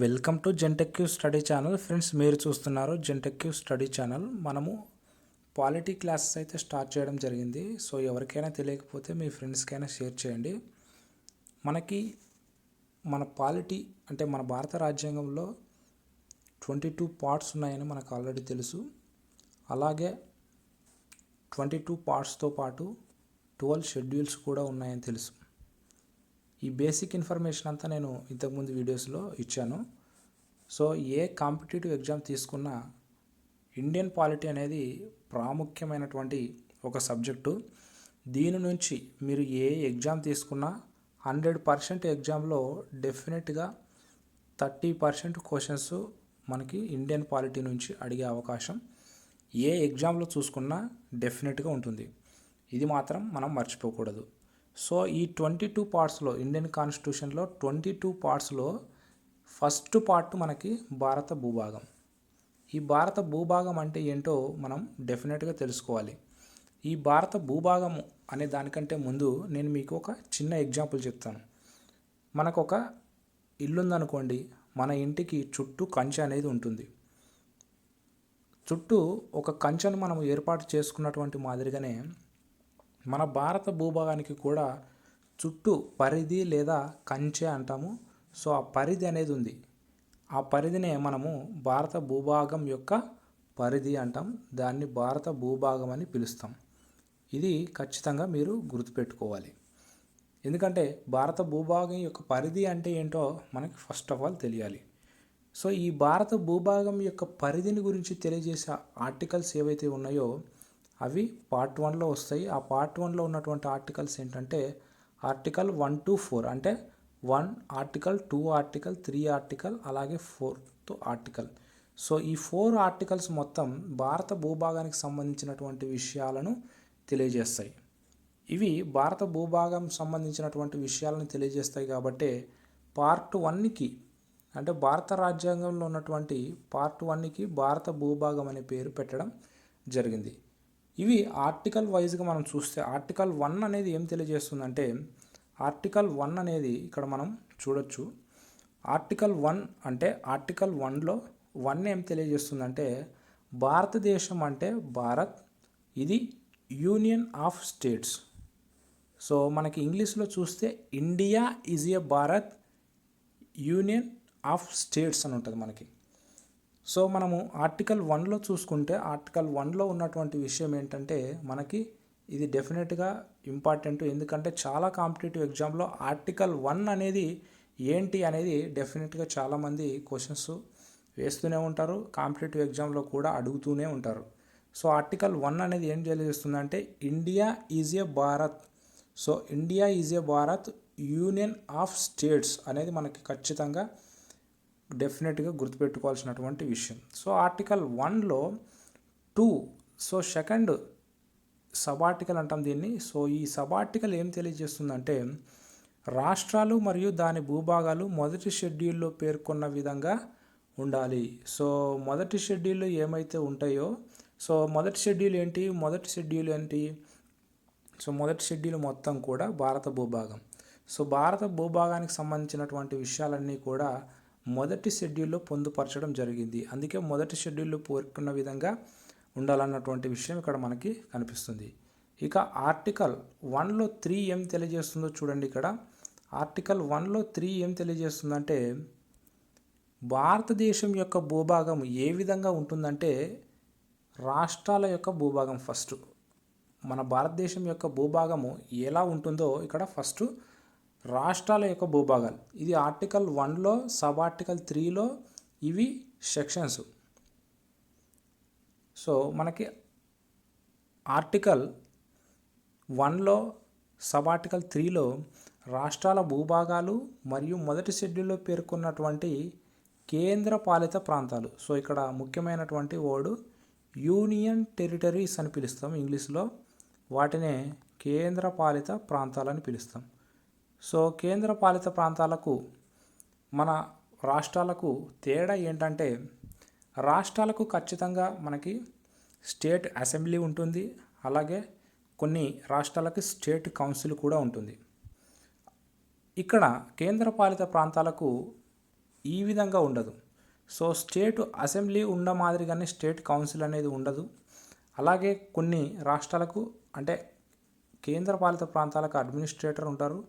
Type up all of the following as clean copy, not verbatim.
Welcome to జెన్టెక్యూ study channel. Friends, మీరు చూస్తున్నారు జెన్టెక్యూ స్టడీ ఛానల్. మనము పాలిటీ క్లాసెస్ అయితే స్టార్ట్ చేయడం జరిగింది. సో ఎవరికైనా తెలియకపోతే మీ ఫ్రెండ్స్కైనా షేర్ చేయండి. మన పాలిటీ అంటే మన భారత రాజ్యాంగంలో 22 పార్ట్స్ ఉన్నాయని మనకు ఆల్రెడీ తెలుసు. అలాగే 22 పార్ట్స్తో పాటు 12 షెడ్యూల్స్ కూడా ఉన్నాయని తెలుసు. ఈ బేసిక్ ఇన్ఫర్మేషన్ అంతా నేను ఇంతకుముందు వీడియోస్లో ఇచ్చాను. సో ఏ కాంపిటేటివ్ ఎగ్జామ్ తీసుకున్నా ఇండియన్ పాలిటీ అనేది ప్రాముఖ్యమైనటువంటి ఒక సబ్జెక్టు. దీని నుంచి మీరు ఏ ఎగ్జామ్ తీసుకున్నా 100% ఎగ్జామ్లో డెఫినెట్గా 30% క్వశ్చన్స్ మనకి ఇండియన్ పాలిటీ నుంచి అడిగే అవకాశం ఏ ఎగ్జామ్లో చూసుకున్నా డెఫినెట్గా ఉంటుంది. ఇది మాత్రం మనం మర్చిపోకూడదు. సో ఈ 22 పార్ట్స్లో ఇండియన్ కాన్స్టిట్యూషన్లో 22 పార్ట్స్లో ఫస్ట్ పార్ట్ మనకి భారత భూభాగం. ఈ భారత భూభాగం అంటే ఏంటో మనం డెఫినెట్గా తెలుసుకోవాలి. ఈ భారత భూభాగం అనే దానికంటే ముందు నేను మీకు ఒక చిన్న ఎగ్జాంపుల్ చెప్తాను. మనకు ఒక ఇల్లు ఉందనుకోండి, మన ఇంటికి చుట్టూ కంచె అనేది ఉంటుంది. చుట్టూ ఒక కంచెను మనం ఏర్పాటు చేసుకున్నటువంటి మాదిరిగానే మన భారత భూభాగానికి కూడా చుట్టూ పరిధి లేదా కంచె అంటాము. సో ఆ పరిధి అనేది ఉంది. ఆ పరిధినే మనము భారత భూభాగం యొక్క పరిధి అంటాం. దాన్ని భారత భూభాగం అని పిలుస్తాం. ఇది ఖచ్చితంగా మీరు గుర్తుపెట్టుకోవాలి. ఎందుకంటే భారత భూభాగం యొక్క పరిధి అంటే ఏంటో మనకి ఫస్ట్ ఆఫ్ ఆల్ తెలియాలి. సో ఈ భారత భూభాగం యొక్క పరిధిని గురించి తెలియజేసే ఆర్టికల్స్ ఏవైతే ఉన్నాయో అవి పార్ట్ 1లో వస్తాయి. ఆ పార్ట్ 1లో ఉన్నటువంటి ఆర్టికల్స్ ఏంటంటే ఆర్టికల్ 1 to 4, అంటే 1 ఆర్టికల్, 2 ఆర్టికల్, 3 ఆర్టికల్, అలాగే 4th ఆర్టికల్. సో ఈ 4 ఆర్టికల్స్ మొత్తం భారత భూభాగానికి సంబంధించినటువంటి విషయాలను తెలియజేస్తాయి. ఇవి భారత భూభాగం సంబంధించినటువంటి విషయాలను తెలియజేస్తాయి కాబట్టి పార్ట్ 1కి అంటే భారత రాజ్యాంగంలో ఉన్నటువంటి పార్ట్ 1కి భారత భూభాగం అనే పేరు పెట్టడం జరిగింది. ఇవి ఆర్టికల్ వైజ్గా మనం చూస్తే ఆర్టికల్ 1 అనేది ఏం తెలియజేస్తుందంటే ఆర్టికల్ 1 అనేది ఇక్కడ మనం చూడొచ్చు. ఆర్టికల్ 1 అంటే ఆర్టికల్ 1లో 1 ఏం తెలియజేస్తుందంటే భారతదేశం అంటే భారత్, ఇది యూనియన్ ఆఫ్ స్టేట్స్. సో మనకి ఇంగ్లీష్లో చూస్తే India is a Bharat, union of states అని ఉంటుంది మనకి. సో మనము ఆర్టికల్ 1లో చూసుకుంటే ఆర్టికల్ 1లో ఉన్నటువంటి విషయం ఏంటంటే మనకి ఇది డెఫినెట్గా ఇంపార్టెంట్. ఎందుకంటే చాలా కాంపిటేటివ్ ఎగ్జామ్లో ఆర్టికల్ 1 అనేది ఏంటి అనేది డెఫినెట్గా చాలామంది క్వశ్చన్స్ వేస్తూనే ఉంటారు. కాంపిటేటివ్ ఎగ్జామ్లో కూడా అడుగుతూనే ఉంటారు. సో ఆర్టికల్ 1 అనేది ఏం తెలియజేస్తుందంటే India is a Bharat. So India is a Bharat, union of states అనేది మనకి ఖచ్చితంగా డెఫినెట్గా గుర్తుపెట్టుకోవాల్సినటువంటి విషయం. సో ఆర్టికల్ 1లో 2, సో సెకండ్ సబ్ ఆర్టికల్ అంటాం దీన్ని. సో ఈ సబ్ ఆర్టికల్ ఏం తెలియజేస్తుందంటే రాష్ట్రాలు మరియు దాని భూభాగాలు మొదటి షెడ్యూల్లో పేర్కొన్న విధంగా ఉండాలి. సో మొదటి షెడ్యూల్లో ఏమైతే ఉంటాయో, సో మొదటి షెడ్యూల్ ఏంటి, సో మొదటి షెడ్యూల్ మొత్తం కూడా భారత భూభాగం. సో భారత భూభాగానికి సంబంధించినటువంటి విషయాలన్నీ కూడా మొదటి షెడ్యూల్లో పొందుపరచడం జరిగింది. అందుకే మొదటి షెడ్యూల్లో పేర్కొన్న విధంగా ఉండాలన్నటువంటి విషయం ఇక్కడ మనకి కనిపిస్తుంది. ఇక ఆర్టికల్ 1లో 3 ఏం తెలియజేస్తుందో చూడండి. ఇక్కడ ఆర్టికల్ 1లో 3 ఏం తెలియజేస్తుందంటే భారతదేశం యొక్క భూభాగం ఏ విధంగా ఉంటుందంటే రాష్ట్రాల యొక్క భూభాగం. ఫస్ట్ మన భారతదేశం యొక్క భూభాగము ఎలా ఉంటుందో ఇక్కడ ఫస్ట్ రాష్ట్రాల యొక్క భూభాగాలు. ఇది ఆర్టికల్ 1లో, సబ్ ఆర్టికల్ 3లో ఇవి సెక్షన్స్. సో మనకి ఆర్టికల్ 1లో, సబ్ ఆర్టికల్ 3లో రాష్ట్రాల భూభాగాలు మరియు మొదటి షెడ్యూల్లో పేర్కొన్నటువంటి కేంద్ర పాలిత ప్రాంతాలు. సో ఇక్కడ ముఖ్యమైనటువంటి వర్డ్ యూనియన్ టెరిటరీస్ అని పిలుస్తాం ఇంగ్లీష్లో. వాటినే కేంద్ర పాలిత ప్రాంతాలని పిలుస్తాం. సో కేంద్ర పాలిత ప్రాంతాలకు మన రాష్ట్రాలకు తేడా ఏంటంటే రాష్ట్రాలకు ఖచ్చితంగా మనకి స్టేట్ అసెంబ్లీ ఉంటుంది. అలాగే కొన్ని రాష్ట్రాలకి స్టేట్ కౌన్సిల్ కూడా ఉంటుంది. ఇక్కడ కేంద్రపాలిత ప్రాంతాలకు ఈ విధంగా ఉండదు. సో స్టేట్ అసెంబ్లీ ఉన్న మాదిరిగానే స్టేట్ కౌన్సిల్ అనేది ఉండదు. అలాగే కొన్ని రాష్ట్రాలకు అంటే కేంద్రపాలిత ప్రాంతాలకు అడ్మినిస్ట్రేటర్ ఉంటారు.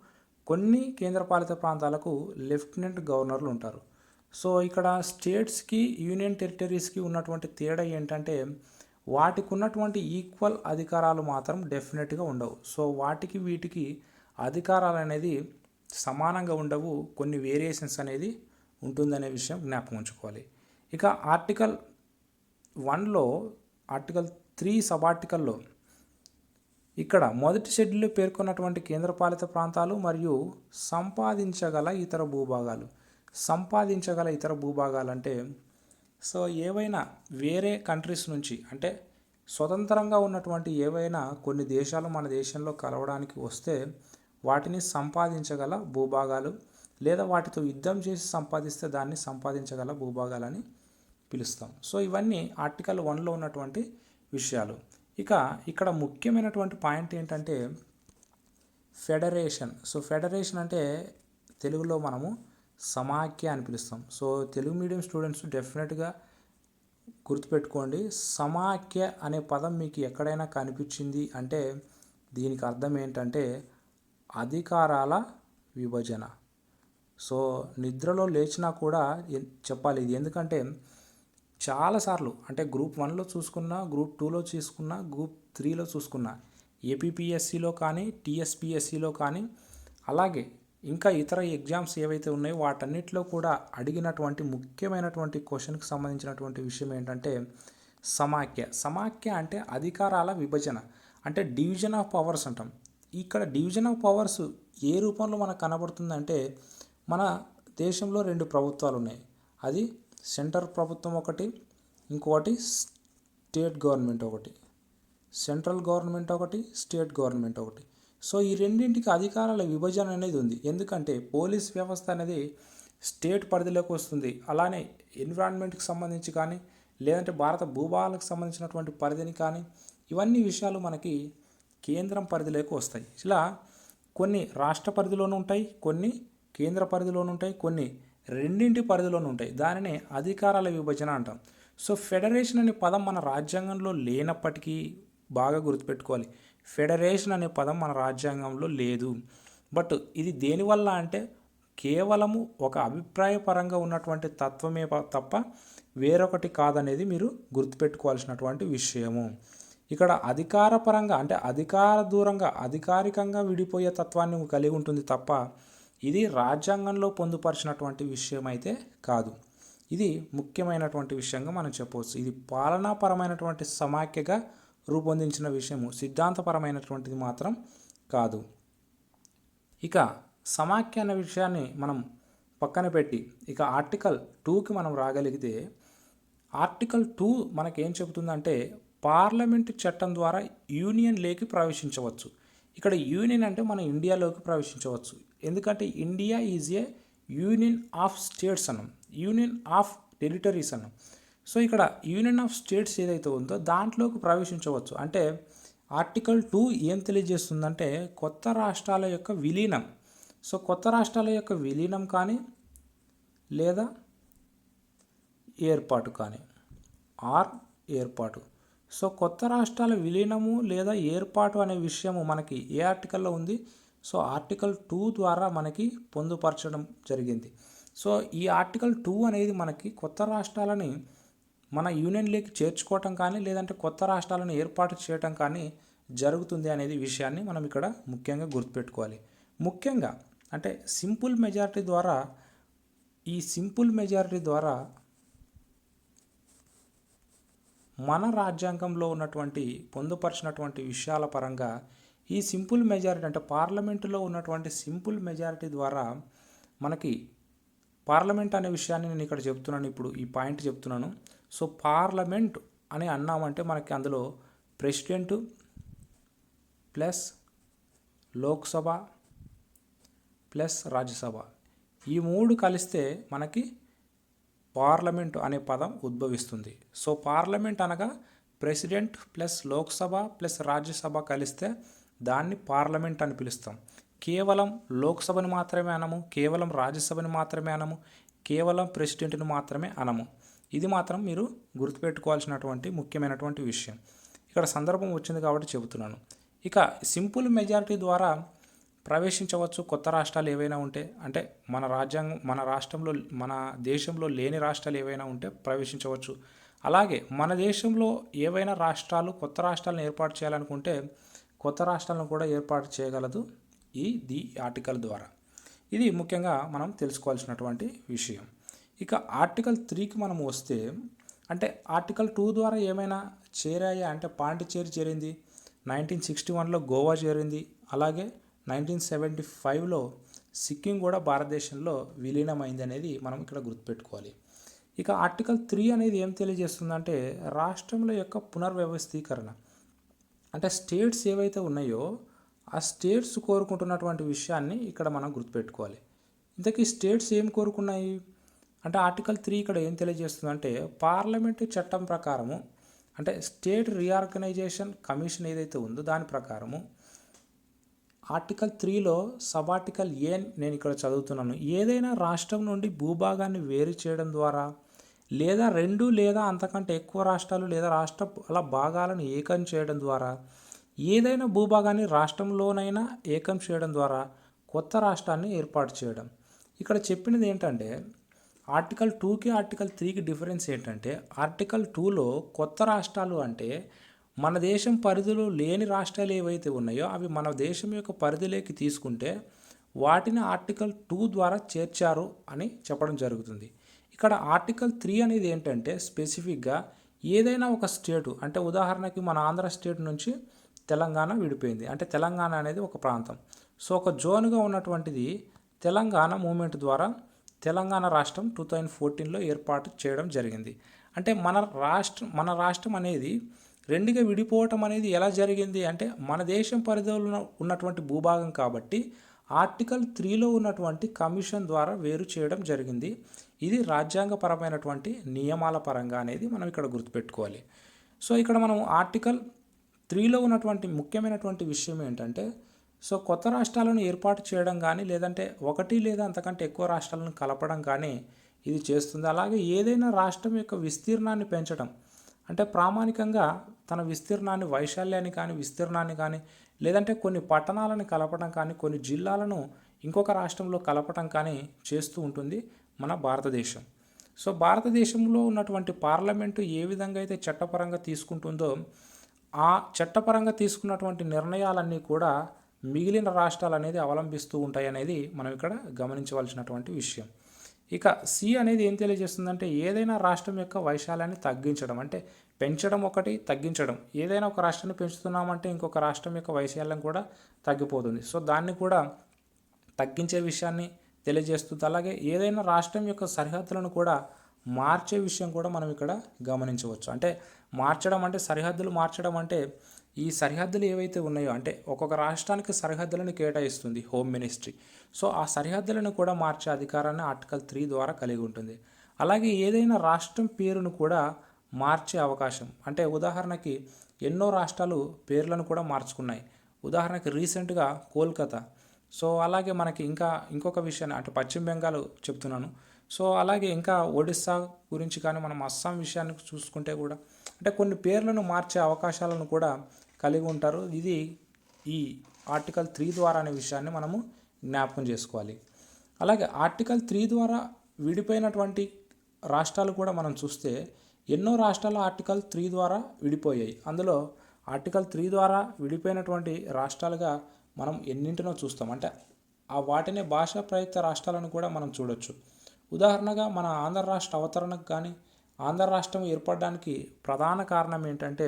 కొన్ని కేంద్రపాలిత ప్రాంతాలకు లెఫ్టినెంట్ గవర్నర్లు ఉంటారు. సో ఇక్కడ స్టేట్స్కి యూనియన్ టెరిటరీస్కి ఉన్నటువంటి తేడా ఏంటంటే వాటికి ఉన్నటువంటి ఈక్వల్ అధికారాలు మాత్రం డెఫినెట్గా ఉండవు. సో వాటికి వీటికి అధికారాలు అనేది సమానంగా ఉండవు, కొన్ని వేరియేషన్స్ అనేది ఉంటుందనే విషయం జ్ఞాపకం ఉంచుకోవాలి. ఇక ఆర్టికల్ 1లో ఆర్టికల్ 3 సబ్ ఆర్టికల్లో ఇక్కడ మొదటి షెడ్యూల్లో పేర్కొన్నటువంటి కేంద్రపాలిత ప్రాంతాలు మరియు సంపాదించగల ఇతర భూభాగాలు అంటే సో ఏవైనా వేరే కంట్రీస్ నుంచి అంటే స్వతంత్రంగా ఉన్నటువంటి ఏవైనా కొన్ని దేశాలు మన దేశంలో కలవడానికి వస్తే వాటిని సంపాదించగల భూభాగాలు లేదా వాటితో యుద్ధం చేసి సంపాదిస్తే దాన్ని సంపాదించగల భూభాగాలని పిలుస్తాం. సో ఇవన్నీ ఆర్టికల్ 1లో ఉన్నటువంటి విషయాలు. ఇక ఇక్కడ ముఖ్యమైనటువంటి పాయింట్ ఏంటంటే ఫెడరేషన్. సో ఫెడరేషన్ అంటే తెలుగులో మనము సమాఖ్య అని పిలుస్తాం. సో తెలుగు మీడియం స్టూడెంట్స్ డెఫినెట్గా గుర్తుపెట్టుకోండి, సమాఖ్య అనే పదం మీకు ఎక్కడైనా కనిపించింది అంటే దీనికి అర్థం ఏంటంటే అధికారాల విభజన. సో నిద్రలో లేచినా కూడా చెప్పాలి ఇది, ఎందుకంటే చాలాసార్లు అంటే గ్రూప్ 1లో చూసుకున్నా, గ్రూప్ 2లో చూసుకున్నా, గ్రూప్ 3లో చూసుకున్నా, ఏపీపీఎస్సిలో కానీ టీఎస్పీఎస్సిలో కానీ అలాగే ఇంకా ఇతర ఎగ్జామ్స్ ఏవైతే ఉన్నాయో వాటన్నిటిలో కూడా అడిగినటువంటి ముఖ్యమైనటువంటి క్వశ్చన్కి సంబంధించినటువంటి విషయం ఏంటంటే సమాఖ్య అంటే అధికారాల విభజన, అంటే డివిజన్ ఆఫ్ పవర్స్ అంటాం. ఇక్కడ డివిజన్ ఆఫ్ పవర్స్ ఏ రూపంలో మనకు కనబడుతుందంటే మన దేశంలో 2 ప్రభుత్వాలు ఉన్నాయి. అది సెంటర్ ప్రభుత్వం ఒకటి, ఇంకొకటి స్టేట్ గవర్నమెంట్ ఒకటి, సెంట్రల్ గవర్నమెంట్ ఒకటి, స్టేట్ గవర్నమెంట్ ఒకటి. సో ఈ రెండింటికి అధికారాల విభజన అనేది ఉంది. ఎందుకంటే పోలీస్ వ్యవస్థ అనేది స్టేట్ పరిధిలోకి వస్తుంది. అలానే ఎన్విరాన్మెంట్కి సంబంధించి కానీ లేదంటే భారత భూభాగాలకు సంబంధించినటువంటి పరిధిని కానీ ఇవన్నీ విషయాలు మనకి కేంద్రం పరిధిలోకి వస్తాయి. ఇలా కొన్ని రాష్ట్ర పరిధిలోనూ ఉంటాయి, కొన్ని కేంద్ర పరిధిలోనూ ఉంటాయి, కొన్ని రెండింటి పరిధిలోనూ ఉంటాయి. దానినే అధికారాల విభజన అంటాం. సో ఫెడరేషన్ అనే పదం మన రాజ్యాంగంలో లేనప్పటికీ బాగా గుర్తుపెట్టుకోవాలి, ఫెడరేషన్ అనే పదం మన రాజ్యాంగంలో లేదు. బట్ ఇది దేనివల్ల అంటే కేవలము ఒక అభిప్రాయపరంగా ఉన్నటువంటి తత్వమే తప్ప వేరొకటి కాదనేది మీరు గుర్తుపెట్టుకోవాల్సినటువంటి విషయము. ఇక్కడ అధికారపరంగా అంటే అధికార దూరంగా అధికారికంగా విడిపోయే తత్వాన్ని కలిగి ఉంటుంది తప్ప ఇది రాజ్యాంగంలో పొందుపరిచినటువంటి విషయం అయితే కాదు. ఇది ముఖ్యమైనటువంటి విషయంగా మనం చెప్పవచ్చు. ఇది పాలనాపరమైనటువంటి సమాఖ్యగా రూపొందించిన విషయము, సిద్ధాంతపరమైనటువంటిది మాత్రం కాదు. ఇక సమాఖ్య అనే విషయాన్ని మనం పక్కన పెట్టి ఇక ఆర్టికల్ 2కి మనం రాగలిగితే ఆర్టికల్ 2 మనకేం చెబుతుందంటే పార్లమెంటు చట్టం ద్వారా యూనియన్లోకి ప్రవేశించవచ్చు. ఇక్కడ యూనియన్ అంటే మన ఇండియాలోకి ప్రవేశించవచ్చు. ఎందుకంటే India is A union of states అన్నాం, యూనియన్ ఆఫ్ టెరిటరీస్ అన్నాం. సో ఇక్కడ యూనియన్ ఆఫ్ స్టేట్స్ ఏదైతే ఉందో దాంట్లోకి ప్రవేశించవచ్చు. అంటే ఆర్టికల్ 2 ఏం తెలియజేస్తుందంటే కొత్త రాష్ట్రాల యొక్క విలీనం. సో కొత్త రాష్ట్రాల యొక్క విలీనం కానీ లేదా ఏర్పాటు కానీ ఏర్పాటు. సో కొత్త రాష్ట్రాల విలీనము లేదా ఏర్పాటు అనే విషయము మనకి ఏ ఆర్టికల్లో ఉంది? సో ఆర్టికల్ 2 ద్వారా మనకి పొందుపరచడం జరిగింది. సో ఈ ఆర్టికల్ 2 అనేది మనకి కొత్త రాష్ట్రాలని మన యూనియన్లోకి చేర్చుకోవటం కానీ లేదంటే కొత్త రాష్ట్రాలను ఏర్పాటు చేయటం కానీ జరుగుతుంది అనేది విషయాన్ని మనం ఇక్కడ ముఖ్యంగా గుర్తుపెట్టుకోవాలి. ముఖ్యంగా అంటే సింపుల్ మెజారిటీ ద్వారా మన రాజ్యాంగంలో ఉన్నటువంటి పొందుపరిచినటువంటి విషయాల పరంగా ఈ సింపుల్ మెజారిటీ అంటే పార్లమెంటులో ఉన్నటువంటి సింపుల్ మెజారిటీ ద్వారా మనకి పార్లమెంట్ అనే విషయాన్ని నేను ఇక్కడ చెప్తున్నాను, ఇప్పుడు ఈ పాయింట్ చెప్తున్నాను. సో పార్లమెంట్ అని అన్నామంటే మనకి అందులో president plus Lok Sabha plus Rajya Sabha ఈ 3 కలిస్తే మనకి పార్లమెంటు అనే పదం ఉద్భవిస్తుంది. సో పార్లమెంట్ అనగా president plus Lok Sabha plus Rajya Sabha కలిస్తే దాన్ని పార్లమెంట్ అని పిలుస్తాం. కేవలం లోక్సభని మాత్రమే అనము, కేవలం రాజ్యసభని మాత్రమే అనము, కేవలం ప్రెసిడెంట్ని మాత్రమే అనము. ఇది మాత్రం మీరు గుర్తుపెట్టుకోవాల్సినటువంటి ముఖ్యమైనటువంటి విషయం. ఇక్కడ సందర్భం వచ్చింది కాబట్టి చెబుతున్నాను. ఇక సింపుల్ మెజారిటీ ద్వారా ప్రవేశించవచ్చు కొత్త రాష్ట్రాలు ఏవైనా ఉంటే, అంటే మన రాష్ట్రంలో మన దేశంలో లేని రాష్ట్రాలు ఏవైనా ఉంటే ప్రవేశించవచ్చు. అలాగే మన దేశంలో ఏవైనా రాష్ట్రాలు కొత్త రాష్ట్రాలను ఏర్పాటు చేయాలనుకుంటే కొత్త రాష్ట్రాలను కూడా ఏర్పాటు చేయగలదు ఈ ఆర్టికల్ ద్వారా. ఇది ముఖ్యంగా మనం తెలుసుకోవాల్సినటువంటి విషయం. ఇక ఆర్టికల్ 3కి మనం వస్తే, అంటే ఆర్టికల్ 2 ద్వారా ఏమైనా చేరాయా అంటే పాండిచ్చేరి చేరింది, 1961లో గోవా చేరింది, అలాగే 1975లో సిక్కిం కూడా భారతదేశంలో విలీనమైంది అనేది మనం ఇక్కడ గుర్తుపెట్టుకోవాలి. ఇక ఆర్టికల్ 3 అనేది ఏం తెలియజేస్తుందంటే రాష్ట్రముల యొక్క పునర్వ్యవస్థీకరణ. అంటే స్టేట్స్ ఏవైతే ఉన్నాయో ఆ స్టేట్స్ కోరుకుంటున్నటువంటి విషయాన్ని ఇక్కడ మనం గుర్తుపెట్టుకోవాలి. ఇంతకీ స్టేట్స్ ఏం కోరుకున్నాయి అంటే ఆర్టికల్ 3 ఇక్కడ ఏం తెలియజేస్తుందంటే పార్లమెంటు చట్టం ప్రకారము, అంటే స్టేట్ రీఆర్గనైజేషన్ కమిషన్ ఏదైతే ఉందో దాని ప్రకారము ఆర్టికల్ 3లో సబ్ ఆర్టికల్ ఏ నేను ఇక్కడ చదువుతున్నాను. ఏదైనా రాష్ట్రం నుండి భూభాగాన్ని వేరు చేయడం ద్వారా లేదా 2 లేదా అంతకంటే ఎక్కువ రాష్ట్రాలు లేదా రాష్ట్రాల భాగాలను ఏకం చేయడం ద్వారా, ఏదైనా భూభాగాన్ని రాష్ట్రంలోనైనా ఏకం చేయడం ద్వారా కొత్త రాష్ట్రాన్ని ఏర్పాటు చేయడం. ఇక్కడ చెప్పినది ఏంటంటే ఆర్టికల్ 2కి ఆర్టికల్ 3కి డిఫరెన్స్ ఏంటంటే ఆర్టికల్ 2లో కొత్త రాష్ట్రాలు అంటే మన దేశం పరిధిలో లేని రాష్ట్రాలు ఏవైతే ఉన్నాయో అవి మన దేశం యొక్క పరిధిలోకి తీసుకుంటే వాటిని ఆర్టికల్ 2 ద్వారా చేర్చారు అని చెప్పడం జరుగుతుంది. ఇక్కడ ఆర్టికల్ 3 అనేది ఏంటంటే స్పెసిఫిక్గా ఏదైనా ఒక స్టేటు, అంటే ఉదాహరణకి మన ఆంధ్ర స్టేట్ నుంచి తెలంగాణ విడిపోయింది, అంటే తెలంగాణ అనేది ఒక ప్రాంతం. సో ఒక జోన్గా ఉన్నటువంటిది తెలంగాణ మూమెంట్ ద్వారా తెలంగాణ రాష్ట్రం 2014లో ఏర్పాటు చేయడం జరిగింది. అంటే మన రాష్ట్రం అనేది రెండుగా విడిపోవటం అనేది ఎలా జరిగింది అంటే మన దేశం పరిధిలో ఉన్నటువంటి భూభాగం కాబట్టి ఆర్టికల్ 3లో ఉన్నటువంటి కమిషన్ ద్వారా వేరు చేయడం జరిగింది. ఇది రాజ్యాంగపరమైనటువంటి నియమాల పరంగా అనేది మనం ఇక్కడ గుర్తుపెట్టుకోవాలి. సో ఇక్కడ మనం ఆర్టికల్ 3లో ఉన్నటువంటి ముఖ్యమైనటువంటి విషయం ఏంటంటే సో కొత్త రాష్ట్రాలను ఏర్పాటు చేయడం కానీ లేదంటే ఒకటి లేదా అంతకంటే ఎక్కువ రాష్ట్రాలను కలపడం కానీ ఇది చేస్తుంది. అలాగే ఏదైనా రాష్ట్రం యొక్క విస్తీర్ణాన్ని పెంచడం, అంటే ప్రామాణికంగా తన విస్తీర్ణాన్ని వైశాల్యాన్ని కానీ విస్తీర్ణాన్ని కానీ లేదంటే కొన్ని పట్టణాలను కలపడం కానీ కొన్ని జిల్లాలను ఇంకొక రాష్ట్రంలో కలపడం కానీ చేస్తూ ఉంటుంది మన భారతదేశం. సో భారతదేశంలో ఉన్నటువంటి పార్లమెంటు ఏ విధంగా అయితే చట్టపరంగా తీసుకుంటుందో ఆ చట్టపరంగా తీసుకున్నటువంటి నిర్ణయాలన్నీ కూడా మిగిలిన రాష్ట్రాలు అనేది అవలంబిస్తూ ఉంటాయి అనేది మనం ఇక్కడ గమనించవలసినటువంటి విషయం. ఇక సి అనేది ఏం తెలియజేస్తుందంటే ఏదైనా రాష్ట్రం యొక్క వైశాల్యాన్ని తగ్గించడం, అంటే పెంచడం ఒకటి, తగ్గించడం. ఏదైనా ఒక రాష్ట్రాన్ని పెంచుతున్నామంటే ఇంకొక రాష్ట్రం యొక్క వైశాల్యం కూడా తగ్గిపోతుంది. సో దాన్ని కూడా తగ్గించే విషయాన్ని తెలియజేస్తుంది. అలాగే ఏదైనా రాష్ట్రం యొక్క సరిహద్దులను కూడా మార్చే విషయం కూడా మనం ఇక్కడ గమనించవచ్చు. అంటే మార్చడం అంటే సరిహద్దులు మార్చడం అంటే ఈ సరిహద్దులు ఏవైతే ఉన్నాయో అంటే ఒక్కొక్క రాష్ట్రానికి సరిహద్దులను కేటాయిస్తుంది హోమ్ మినిస్ట్రీ. సో ఆ సరిహద్దులను కూడా మార్చే అధికారాన్ని ఆర్టికల్ 3 ద్వారా కలిగి ఉంటుంది. అలాగే ఏదైనా రాష్ట్రం పేరును కూడా మార్చే అవకాశం, అంటే ఉదాహరణకి ఎన్నో రాష్ట్రాలు పేర్లను కూడా మార్చుకున్నాయి. ఉదాహరణకి రీసెంట్గా కోల్కతా. సో అలాగే మనకి ఇంకొక విషయాన్ని అంటే పశ్చిమ బెంగాల్ చెప్తున్నాను. సో అలాగే ఇంకా ఒడిస్సా గురించి కానీ మనం అస్సాం విషయాన్ని చూసుకుంటే కూడా అంటే కొన్ని పేర్లను మార్చే అవకాశాలను కూడా కలిగి ఉంటారు. ఇది ఈ ఆర్టికల్ 3 ద్వారా అనే విషయాన్ని మనము జ్ఞాపకం చేసుకోవాలి. అలాగే ఆర్టికల్ 3 ద్వారా విడిపోయినటువంటి రాష్ట్రాలు కూడా మనం చూస్తే ఎన్నో రాష్ట్రాలు ఆర్టికల్ 3 ద్వారా విడిపోయాయి. అందులో ఆర్టికల్ 3 ద్వారా విడిపోయినటువంటి రాష్ట్రాలుగా మనం ఎన్నింటినో చూస్తాం. అంటే ఆ వాటినే భాషా ప్రయుక్త రాష్ట్రాలను కూడా మనం చూడొచ్చు. ఉదాహరణగా మన ఆంధ్ర రాష్ట్ర అవతరణకు కానీ ఆంధ్ర రాష్ట్రం ఏర్పడడానికి ప్రధాన కారణం ఏంటంటే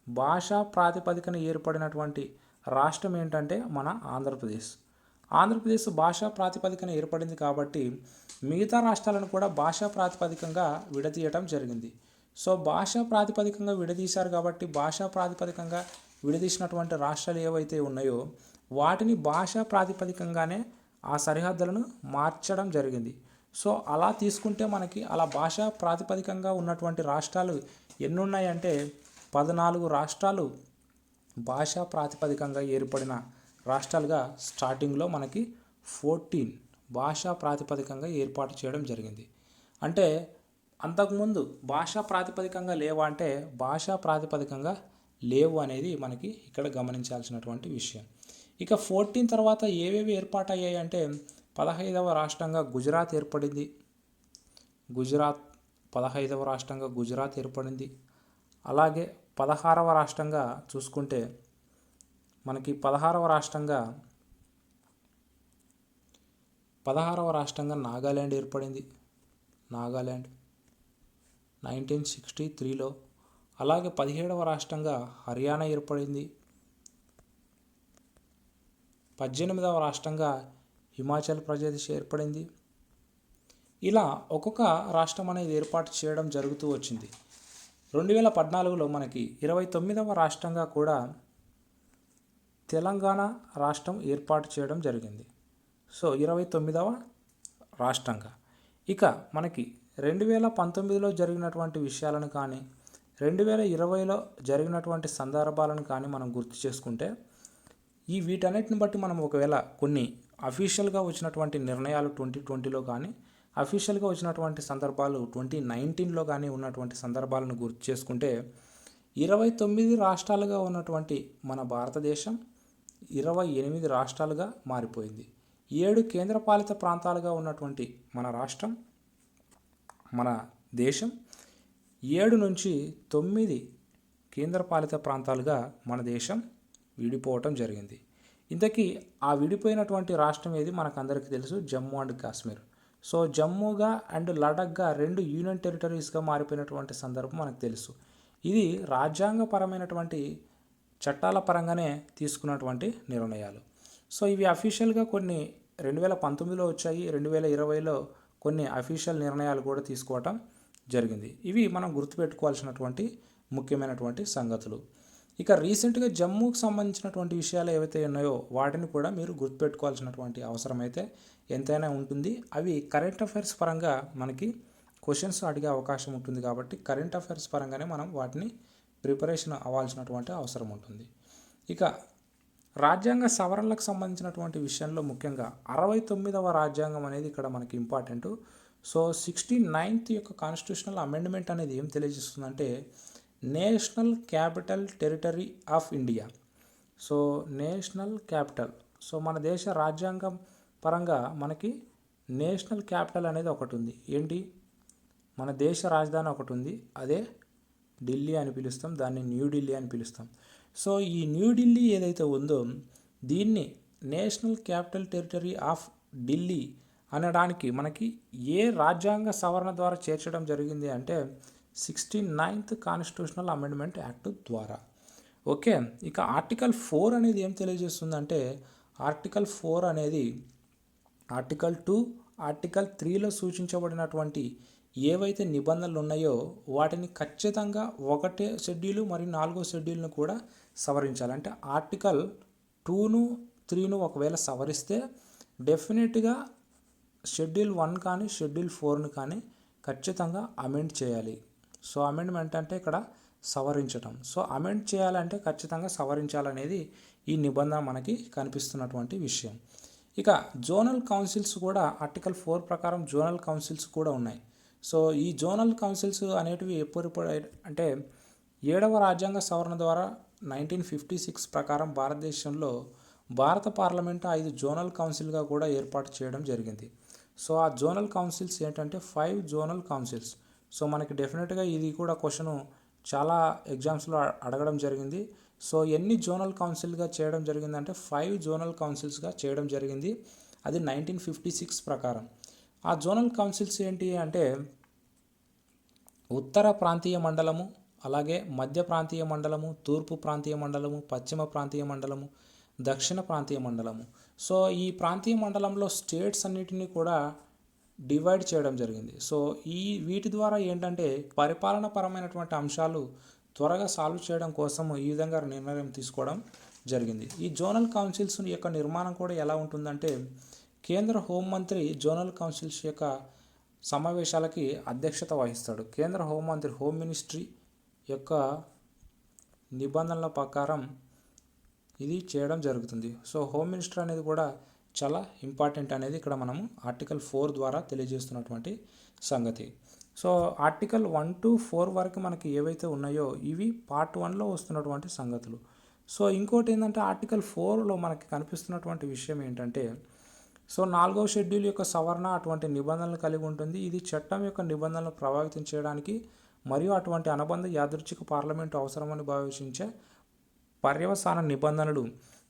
భాషా ప్రాతిపదికన ఏర్పడినటువంటి రాష్ట్రం ఏంటంటే మన ఆంధ్రప్రదేశ్. ఆంధ్రప్రదేశ్ భాషా ప్రాతిపదికన ఏర్పడింది కాబట్టి మిగతా రాష్ట్రాలను కూడా భాషా ప్రాతిపదికంగా విడదీయటం జరిగింది. సో భాషా ప్రాతిపదికంగా విడదీశారు కాబట్టి భాషా ప్రాతిపదికంగా విడదీసినటువంటి రాష్ట్రాలు ఏవైతే ఉన్నాయో వాటిని భాషా ప్రాతిపదికంగానే ఆ సరిహద్దులను మార్చడం జరిగింది. సో అలా తీసుకుంటే మనకి అలా భాషా ప్రాతిపదికంగా ఉన్నటువంటి రాష్ట్రాలు ఎన్ని ఉన్నాయంటే 14 రాష్ట్రాలు భాషా ప్రాతిపదికంగా ఏర్పడిన రాష్ట్రాలుగా స్టార్టింగ్లో మనకి 14 భాషా ప్రాతిపదికంగా ఏర్పాటు చేయడం జరిగింది. అంటే అంతకుముందు భాషా ప్రాతిపదికంగా లేవా అంటే భాషా ప్రాతిపదికంగా లేవు అనేది మనకి ఇక్కడ గమనించాల్సినటువంటి విషయం. ఇక 14 తర్వాత ఏవేవి ఏర్పాటయ్యాయి అంటే 15వ రాష్ట్రంగా గుజరాత్ ఏర్పడింది. 15వ రాష్ట్రంగా గుజరాత్ ఏర్పడింది. అలాగే 16వ రాష్ట్రంగా చూసుకుంటే మనకి 16వ రాష్ట్రంగా నాగాల్యాండ్ ఏర్పడింది. నాగాల్యాండ్ 1963లో. అలాగే 17వ రాష్ట్రంగా హర్యానా ఏర్పడింది. 18వ రాష్ట్రంగా హిమాచల్ ప్రదేశ్ ఏర్పడింది. ఇలా ఒక్కొక్క రాష్ట్రం అనేది ఏర్పాటు చేయడం జరుగుతూ వచ్చింది. 2014లో మనకి 29వ రాష్ట్రంగా కూడా తెలంగాణ రాష్ట్రం ఏర్పాటు చేయడం జరిగింది. సో 29వ రాష్ట్రంగా. ఇక మనకి 2019లో జరిగినటువంటి విషయాలను కానీ 2020లో జరిగినటువంటి సందర్భాలను కానీ మనం గుర్తు చేసుకుంటే వీటన్నిటిని బట్టి మనం ఒకవేళ కొన్ని అఫీషియల్గా వచ్చినటువంటి నిర్ణయాలు 2020లో కానీ అఫీషియల్గా వచ్చినటువంటి సందర్భాలు 2019లో కానీ ఉన్నటువంటి సందర్భాలను గుర్తు చేసుకుంటే 29 రాష్ట్రాలుగా ఉన్నటువంటి మన భారతదేశం 28 రాష్ట్రాలుగా మారిపోయింది. 7 కేంద్రపాలిత ప్రాంతాలుగా ఉన్నటువంటి మన రాష్ట్రం మన దేశం 7 నుంచి 9 కేంద్రపాలిత ప్రాంతాలుగా మన దేశం విడిపోవటం జరిగింది. ఇంతకీ ఆ విడిపోయినటువంటి రాష్ట్రం ఏది మనకందరికీ తెలుసు, జమ్మూ అండ్ కాశ్మీర్. సో జమ్మూగా అండ్ లడఖ్గా 2 యూనియన్ టెరిటరీస్గా మారిపోయినటువంటి సందర్భం మనకు తెలుసు. ఇది రాజ్యాంగపరమైనటువంటి చట్టాల పరంగానే తీసుకున్నటువంటి నిర్ణయాలు. సో ఇవి అఫీషియల్గా కొన్ని 2019లో వచ్చాయి. 2020లో కొన్ని అఫీషియల్ నిర్ణయాలు కూడా తీసుకోవటం జరిగింది. ఇవి మనం గుర్తుపెట్టుకోవాల్సినటువంటి ముఖ్యమైనటువంటి సంగతులు. ఇక రీసెంట్గా జమ్మూకి సంబంధించినటువంటి విషయాలు ఏవైతే ఉన్నాయో వాటిని కూడా మీరు గుర్తుపెట్టుకోవాల్సినటువంటి అవసరం అయితే ఎంతైనా ఉంటుంది. అవి కరెంట్ అఫైర్స్ పరంగా మనకి క్వశ్చన్స్ అడిగే అవకాశం ఉంటుంది కాబట్టి కరెంట్ అఫైర్స్ పరంగానే మనం వాటిని ప్రిపరేషన్ అవ్వాల్సినటువంటి అవసరం ఉంటుంది. ఇక రాజ్యాంగ సవరణలకు సంబంధించినటువంటి విషయంలో ముఖ్యంగా 69వ రాజ్యాంగం అనేది ఇక్కడ మనకి ఇంపార్టెంట్. సో 69th యొక్క కాన్స్టిట్యూషనల్ అమెండ్మెంట్ అనేది ఏం తెలియజేస్తుందంటే national capital territory of India. So national capital, so మన దేశ రాజ్యాంగం పరంగా మనకి నేషనల్ క్యాపిటల్ అనేది ఒకటి ఉంది. ఏంటి, మన దేశ రాజధాని ఒకటి ఉంది, అదే ఢిల్లీ అని పిలుస్తాం, దాన్ని న్యూఢిల్లీ అని పిలుస్తాం. సో ఈ న్యూఢిల్లీ ఏదైతే ఉందో దీన్ని national capital territory of Delhi అనడానికి మనకి ఏ రాజ్యాంగ సవరణ ద్వారా చేర్చడం జరిగింది అంటే 69th కాన్స్టిట్యూషనల్ అమెండ్మెంట్ యాక్ట్ ద్వారా. ఓకే, ఇక ఆర్టికల్ 4 అనేది ఏం తెలియజేస్తుందంటే ఆర్టికల్ 4 అనేది ఆర్టికల్ 2, ఆర్టికల్ 3లో సూచించబడినటువంటి ఏవైతే నిబంధనలు ఉన్నాయో వాటిని ఖచ్చితంగా 1వ షెడ్యూల్ మరియు 4వ షెడ్యూల్ను కూడా సవరించాలి. అంటే ఆర్టికల్ 2ను 3ను ఒకవేళ సవరిస్తే డెఫినెట్గా షెడ్యూల్ 1 కానీ షెడ్యూల్ 4ను కానీ ఖచ్చితంగా అమెండ్ చేయాలి. సో అమెండ్మెంట్ అంటే ఇక్కడ సవరించటం. సో అమెండ్ చేయాలంటే ఖచ్చితంగా సవరించాలనేది ఈ నిబంధన మనకి కనిపిస్తున్నటువంటి విషయం. ఇక జోనల్ కౌన్సిల్స్ కూడా ఆర్టికల్ 4 ప్రకారం జోనల్ కౌన్సిల్స్ కూడా ఉన్నాయి. సో ఈ జోనల్ కౌన్సిల్స్ అనేటివి ఎప్పుడు అంటే 7వ రాజ్యాంగ సవరణ ద్వారా 1956 ప్రకారం భారతదేశంలో భారత పార్లమెంటు 5 జోనల్ కౌన్సిల్గా కూడా ఏర్పాటు చేయడం జరిగింది. సో ఆ జోనల్ కౌన్సిల్స్ ఏంటంటే 5 జోనల్ కౌన్సిల్స్. సో మనకి డెఫినెట్గా ఇది కూడా క్వశ్చన్ చాలా ఎగ్జామ్స్లో అడగడం జరిగింది. సో ఎన్ని జోనల్ కౌన్సిల్గా చేయడం జరిగిందంటే 5 జోనల్ కౌన్సిల్స్గా చేయడం జరిగింది. అది 1956 ప్రకారం. ఆ జోనల్ కౌన్సిల్స్ ఏంటి అంటే ఉత్తర ప్రాంతీయ మండలము, అలాగే మధ్య ప్రాంతీయ మండలము, తూర్పు ప్రాంతీయ మండలము, పశ్చిమ ప్రాంతీయ మండలము, దక్షిణ ప్రాంతీయ మండలము. సో ఈ ప్రాంతీయ మండలంలో స్టేట్స్ అన్నిటినీ కూడా డివైడ్ చేయడం జరిగింది. సో వీటి ద్వారా ఏంటంటే పరిపాలన పరమైనటువంటి అంశాలు త్వరగా సాల్వ్ చేయడం కోసం ఈ విధంగా నిర్ణయం తీసుకోవడం జరిగింది. ఈ జోనల్ కౌన్సిల్స్ యొక్క నిర్మాణం కూడా ఎలా ఉంటుందంటే కేంద్ర హోంమంత్రి జోనల్ కౌన్సిల్స్ యొక్క సమావేశాలకి అధ్యక్షత వహిస్తాడు. కేంద్ర హోంమంత్రి హోమ్ మినిస్ట్రీ యొక్క నిబంధనల ప్రకారం ఇది చేయడం జరుగుతుంది. సో హోమ్ మినిస్టర్ అనేది కూడా చాలా ఇంపార్టెంట్ అనేది ఇక్కడ మనము ఆర్టికల్ 4 ద్వారా తెలియజేస్తున్నటువంటి సంగతి. సో ఆర్టికల్ 1 to 4 వరకు మనకి ఏవైతే ఉన్నాయో ఇవి పార్ట్ 1లో వస్తున్నటువంటి సంగతులు. సో ఇంకోటి ఏంటంటే ఆర్టికల్ 4లో మనకి కనిపిస్తున్నటువంటి విషయం ఏంటంటే, సో 4వ షెడ్యూల్ యొక్క సవరణ అటువంటి నిబంధనలు కలిగి ఉంటుంది. ఇది చట్టం యొక్క నిబంధనలను ప్రభావితం చేయడానికి మరియు అటువంటి అనుబంధ యాదృచ్ఛిక పార్లమెంటు అవసరమని భావించే పర్యవసాన నిబంధనలు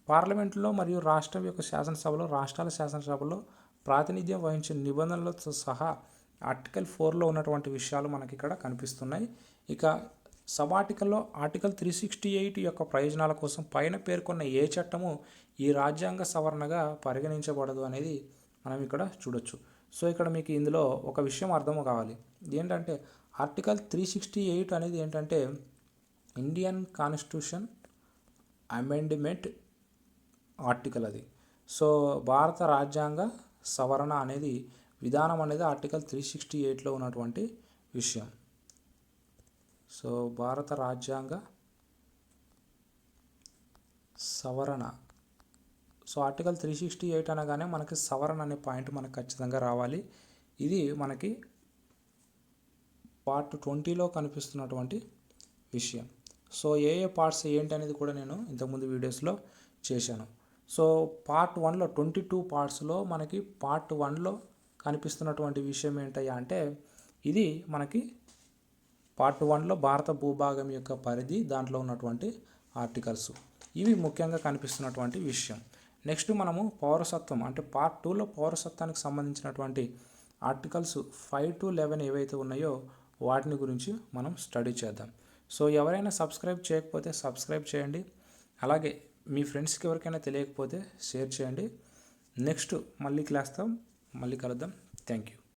పార్లమెంటులో మరియు రాష్ట్రం యొక్క శాసనసభలో, రాష్ట్రాల శాసనసభలో ప్రాతినిధ్యం వహించే నిబంధనలతో సహా ఆర్టికల్ 4లో ఉన్నటువంటి విషయాలు మనకి ఇక్కడ కనిపిస్తున్నాయి. ఇక సబ్ ఆర్టికల్లో ఆర్టికల్ 368 యొక్క ప్రయోజనాల కోసం పైన పేర్కొన్న ఏ చట్టము ఈ రాజ్యాంగ సవరణగా పరిగణించబడదు అనేది మనం ఇక్కడ చూడొచ్చు. సో ఇక్కడ మీకు ఇందులో ఒక విషయం అర్థం కావాలి. ఏంటంటే ఆర్టికల్ 368 అనేది ఏంటంటే ఇండియన్ కాన్స్టిట్యూషన్ అమెండ్మెంట్ ఆర్టికల్ అది. సో భారత రాజ్యాంగ సవరణ అనేది విధానం అనేది ఆర్టికల్ 368లో ఉన్నటువంటి విషయం. సో భారత రాజ్యాంగ సవరణ, సో ఆర్టికల్ 368 అనగానే మనకి సవరణ అనే పాయింట్ మనకు ఖచ్చితంగా రావాలి. ఇది మనకి పార్ట్ 20లో కనిపిస్తున్నటువంటి విషయం. సో ఏ పార్ట్స్ ఏంటి అనేది కూడా నేను ఇంతకుముందు వీడియోస్లో చేశాను. సో పార్ట్ 1లో 22 పార్ట్స్లో మనకి పార్ట్ 1లో కనిపిస్తున్నటువంటి విషయం ఏంటయ్యా అంటే, ఇది మనకి పార్ట్ 1లో భారత భూభాగం యొక్క పరిధి, దాంట్లో ఉన్నటువంటి ఆర్టికల్స్ ఇవి ముఖ్యంగా కనిపిస్తున్నటువంటి విషయం. నెక్స్ట్ మనము పౌరసత్వం అంటే పార్ట్ 2లో పౌరసత్వానికి సంబంధించినటువంటి ఆర్టికల్స్ 5 to 11 ఏవైతే ఉన్నాయో వాటిని గురించి మనం స్టడీ చేద్దాం. సో ఎవరైనా సబ్స్క్రైబ్ చేయకపోతే సబ్స్క్రైబ్ చేయండి. అలాగే మీ ఫ్రెండ్స్కి ఎవరికైనా తెలియకపోతే షేర్ చేయండి. నెక్స్ట్ మళ్ళీ కలుద్దాం. Thank you.